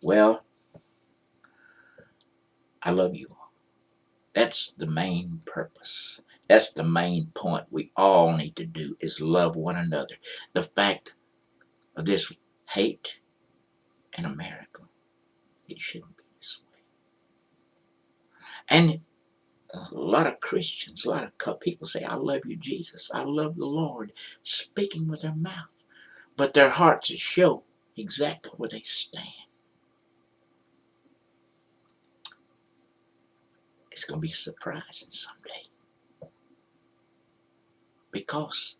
Well, I love you all. That's the main purpose. That's the main point we all need to do is love one another. The fact of this hate in America, it shouldn't be this way. And a lot of Christians, a lot of people say, I love you, Jesus. I love the Lord, speaking with their mouth. But their hearts show exactly where they stand. It's going to be surprising someday. Because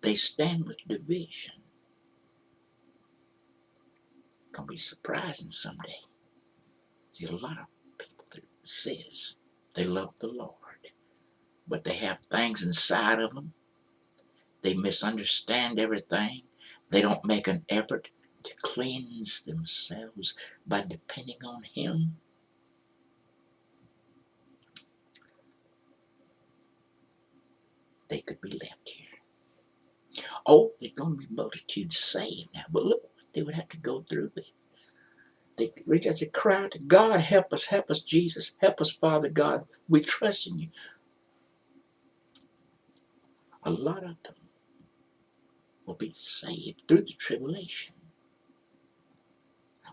they stand with division. It's going to be surprising someday. See, a lot of people that says they love the Lord, but they have things inside of them. They misunderstand everything. They don't make an effort to cleanse themselves by depending on Him. They could be left here. Oh, there's going to be multitudes saved now, but look what they would have to go through with. They could reach out and cry out to God, help us, Jesus, help us, Father God, we trust in you. A lot of them will be saved through the tribulation.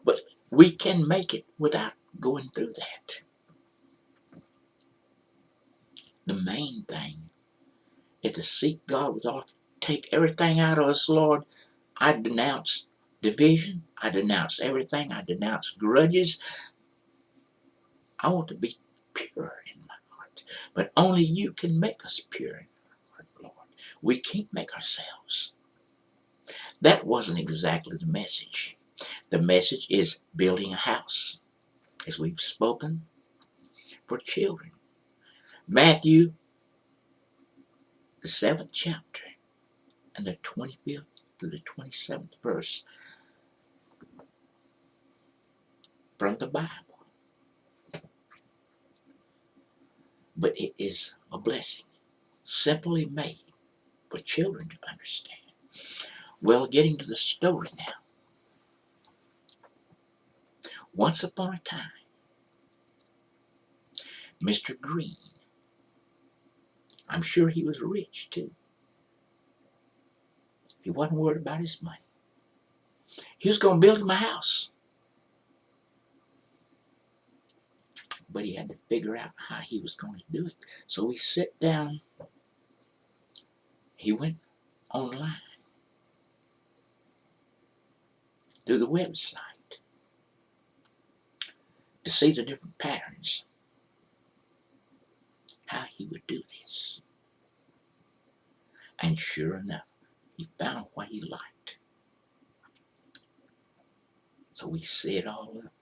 But we can make it without going through that. The main thing is to seek God with all. Take everything out of us, Lord. I denounce division. I denounce everything. I denounce grudges. I want to be pure in my heart. But only you can make us pure in our heart, Lord. We can't make ourselves. That wasn't exactly the message. The message is building a house, as we've spoken, for children. Matthew, the 7th chapter, and the 25th to the 27th verse from the Bible. But it is a blessing, simply made for children to understand. Well, getting to the story now. Once upon a time, Mr. Green, I'm sure he was rich too. He wasn't worried about his money. He was going to build him a house. But he had to figure out how he was going to do it. So he sat down. He went online through the website to see the different patterns, how he would do this. And sure enough, he found what he liked. So he set it all up.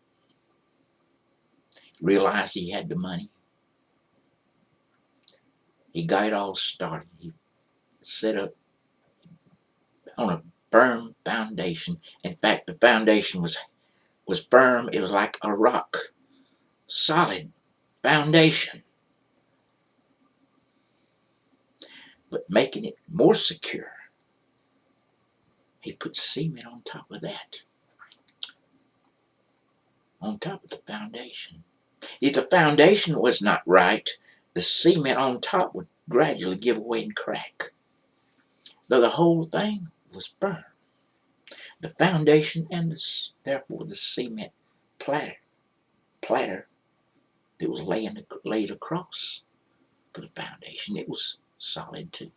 Realized he had the money. He got it all started. He set up on a firm foundation. In fact, the foundation was firm. It was like a rock, solid foundation. But making it more secure, he put cement on top of that. On top of the foundation. If the foundation was not right, the cement on top would gradually give way and crack. So the whole thing was firm. The foundation and therefore the cement platter that was laid across for the foundation, it was solid too.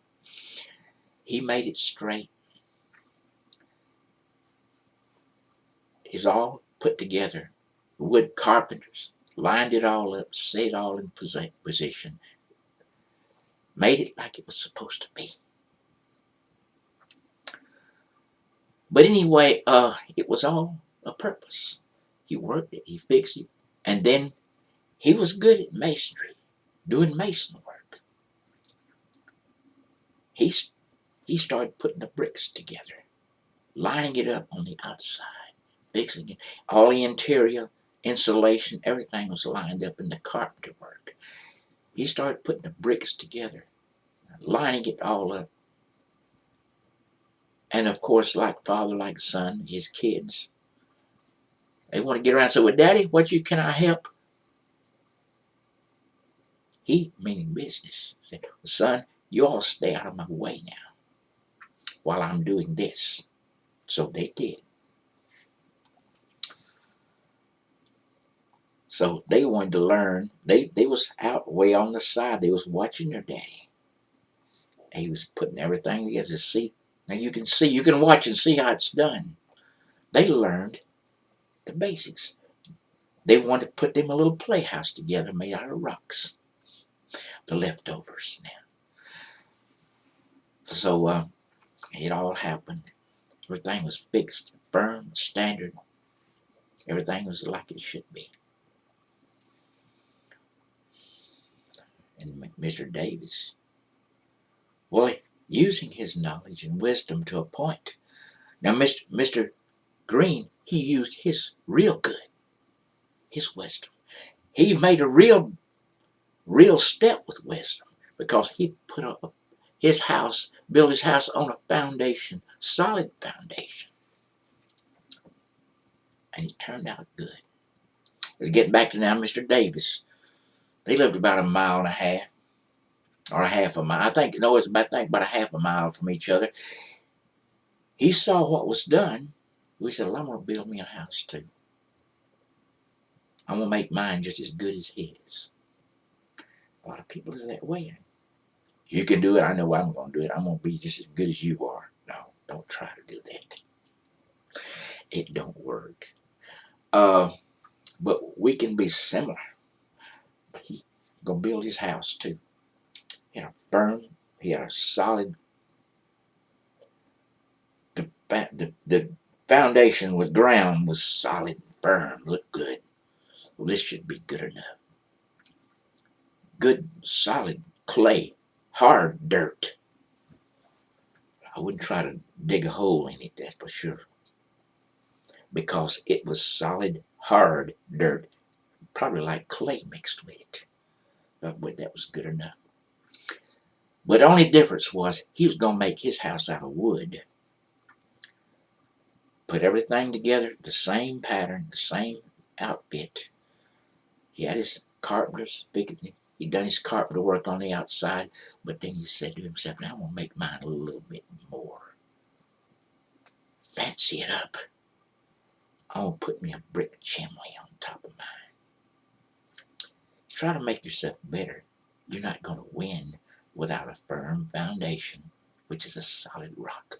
He made it straight. It's all put together. Wood carpenters lined it all up, set it all in position, made it like it was supposed to be. But anyway, it was all a purpose. He worked it, he fixed it, and then he was good at masonry, doing mason work. He started putting the bricks together, lining it up on the outside, fixing it. All the interior, insulation, everything was lined up in the carpenter work. He started putting the bricks together, lining it all up. And of course, like father, like son, his kids, They want to get around and say, well, Daddy, can I help? He, meaning business, said, son, you all stay out of my way now while I'm doing this. So they did. So they wanted to learn. They was out way on the side. They was watching their daddy. He was putting everything together. See, now you can watch and see how it's done. They learned the basics. They wanted to put them a little playhouse together made out of rocks. The leftovers now. So it all happened. Everything was fixed, firm, standard. Everything was like it should be. And Mr. Davis, well, using his knowledge and wisdom to a point. Now, Mr. Green, he used his real good, his wisdom. He made a real step with wisdom because he put built his house on a foundation, solid foundation. And it turned out good. Let's get back to now Mr. Davis. They lived about a mile and a half, or a half a mile. It's about a half a mile from each other. He saw what was done. We said, well, I'm going to build me a house too. I'm going to make mine just as good as his. A lot of people is that way. You can do it. I know I'm going to do it. I'm going to be just as good as you are. No, don't try to do that. It don't work. But we can be similar. But he's going to build his house too. He had a solid, the foundation with ground was solid and firm, looked good. Well, this should be good enough. Good, solid clay, hard dirt. I wouldn't try to dig a hole in it, that's for sure. Because it was solid, hard dirt. Probably like clay mixed with it. But that was good enough. But the only difference was he was going to make his house out of wood. Put everything together, the same pattern, the same outfit. He had his carpenters, he'd done his carpenter work on the outside, but then he said to himself, now I'm going to make mine a little bit more. Fancy it up. I'm going to put me a brick chimney on top of mine. Try to make yourself better. You're not going to win without a firm foundation, which is a solid rock.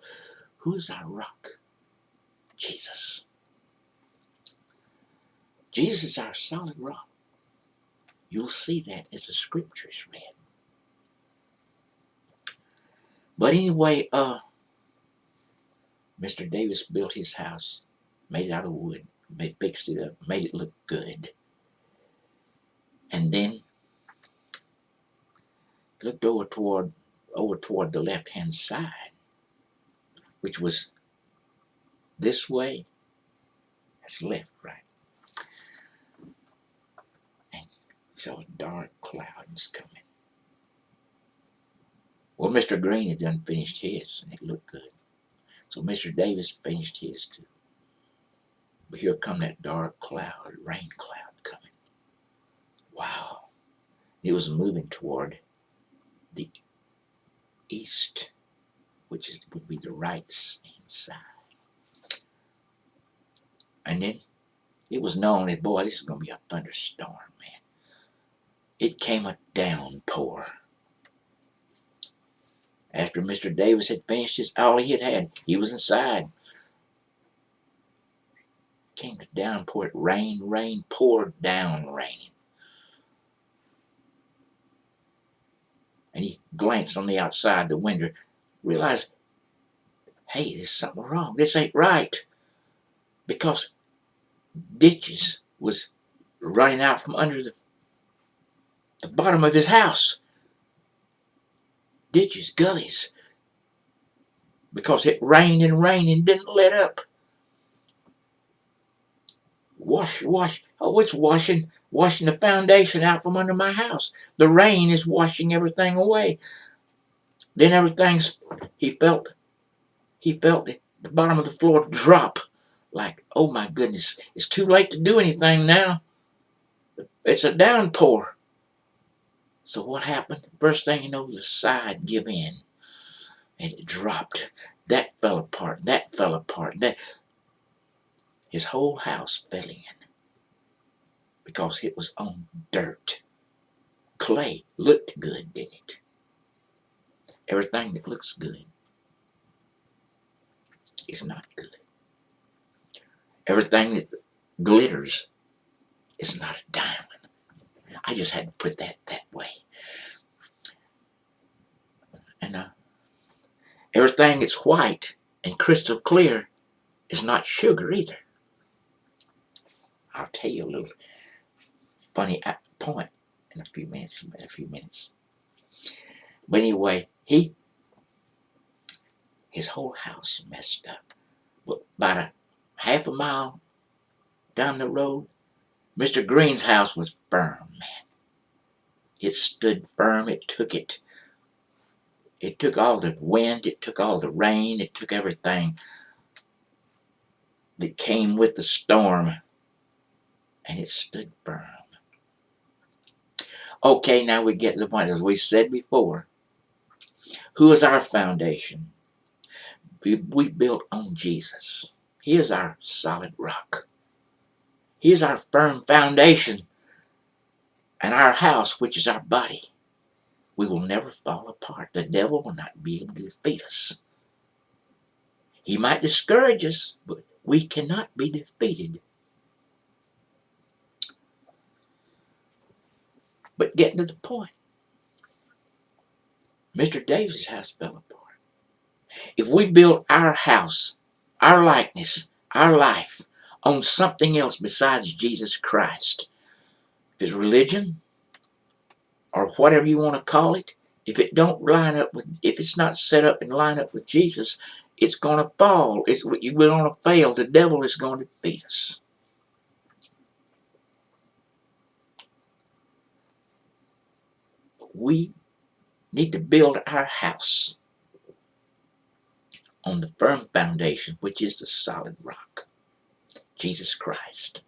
Who is our rock? Jesus. Jesus is our solid rock. You'll see that as the scripture is read. But anyway, Mr. Davis built his house, made it out of wood, fixed it up, made it look good. And then looked over toward the left-hand side, which was this way. That's left, right. And saw dark clouds coming. Well, Mr. Green had done finished his, and it looked good. So Mr. Davis finished his too. But here come that dark cloud, rain cloud coming. Wow. It was moving toward the east, which would be the right side. And then it was known that, boy, this is going to be a thunderstorm, man. It came a downpour. After Mr. Davis had finished all he had, he was inside. It came to downpour. It rain, poured down rain. And he glanced on the outside the window, realized, hey, there's something wrong. This ain't right. Because ditches was running out from under the bottom of his house. Ditches, gullies. Because it rained and rained and didn't let up. Wash. Oh, it's washing the foundation out from under my house. The rain is washing everything away. Then he felt the bottom of the floor drop like, oh my goodness, it's too late to do anything now. It's a downpour. So what happened? First thing you know, the side give in. And it dropped. That fell apart. That fell apart. His whole house fell in. Because it was on dirt. Clay looked good, didn't it? Everything that looks good is not good. Everything that glitters is not a diamond. I just had to put that way. And everything that's white and crystal clear is not sugar either. I'll tell you a little funny point in a few minutes. But anyway, his whole house messed up. But about a half a mile down the road, Mr. Green's house was firm, man. It stood firm. It took all the wind, it took all the rain, it took everything that came with the storm, and it stood firm. Okay, now we get to the point, as we said before, who is our foundation? We built on Jesus. He is our solid rock. He is our firm foundation, and our house, which is our body. We will never fall apart. The devil will not be able to defeat us. He might discourage us, but we cannot be defeated. But getting to the point, Mr. Davis' house fell apart. If we build our house, our likeness, our life on something else besides Jesus Christ, if it's religion or whatever you want to call it, if it don't line up with, if it's not set up and line up with Jesus, it's going to fall. We're going to fail. The devil is going to defeat us. We need to build our house on the firm foundation, which is the solid rock, Jesus Christ.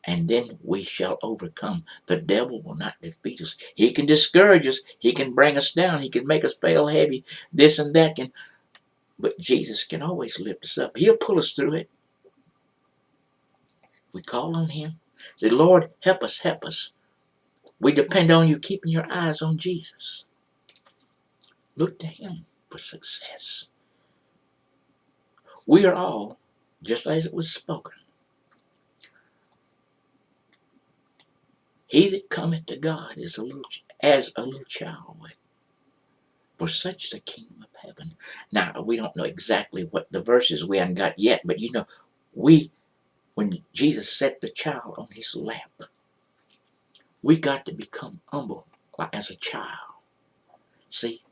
And then we shall overcome. The devil will not defeat us. He can discourage us. He can bring us down. He can make us fail heavy. This and that can. But Jesus can always lift us up. He'll pull us through it. We call on him. Say, Lord, help us, help us. We depend on you keeping your eyes on Jesus. Look to him for success. We are all, just as it was spoken, he that cometh to God is as a little child would. For such is the kingdom of heaven. Now, we don't know exactly what the verses we haven't got yet, but you know, when Jesus set the child on his lap, we got to become humble as a child. See,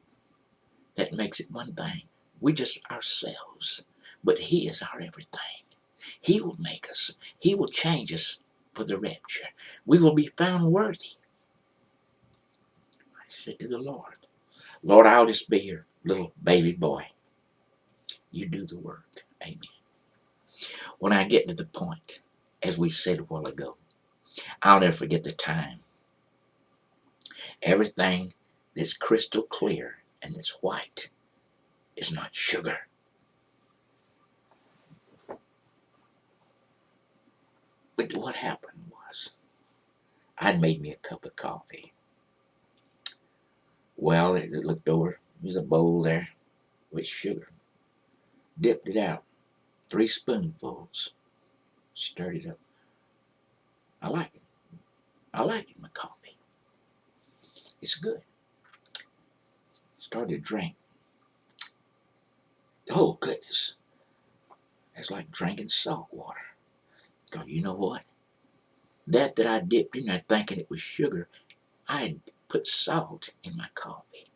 that makes it one thing. We just ourselves, but he is our everything. He will make us. He will change us for the rapture. We will be found worthy. I said to the Lord, Lord, I'll just be your little baby boy. You do the work. Amen. When I get to the point, as we said a while ago, I'll never forget the time. Everything that's crystal clear and that's white is not sugar. But what happened was, I'd made me a cup of coffee. Well, it looked over. There's a bowl there with sugar. Dipped it out. 3 spoonfuls. Stirred it up. I like it. I like it, my coffee. It's good. Started to drink. Oh, goodness. It's like drinking salt water. God, you know what? That I dipped in there thinking it was sugar, I had put salt in my coffee.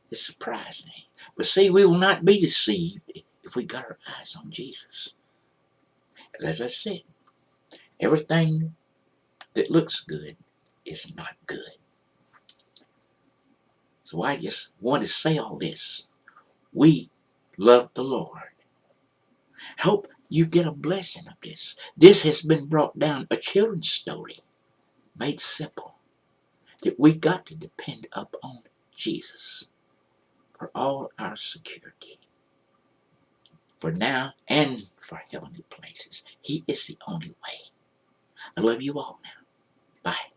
It's surprising. But see, we will not be deceived if we got our eyes on Jesus. As I said, everything that looks good is not good. So I just want to say all this. We love the Lord. Hope you get a blessing of this. This has been brought down, a children's story, made simple, that we got to depend upon Jesus for all our security, for now and for heavenly places. He is the only way. I love you all now. Bye.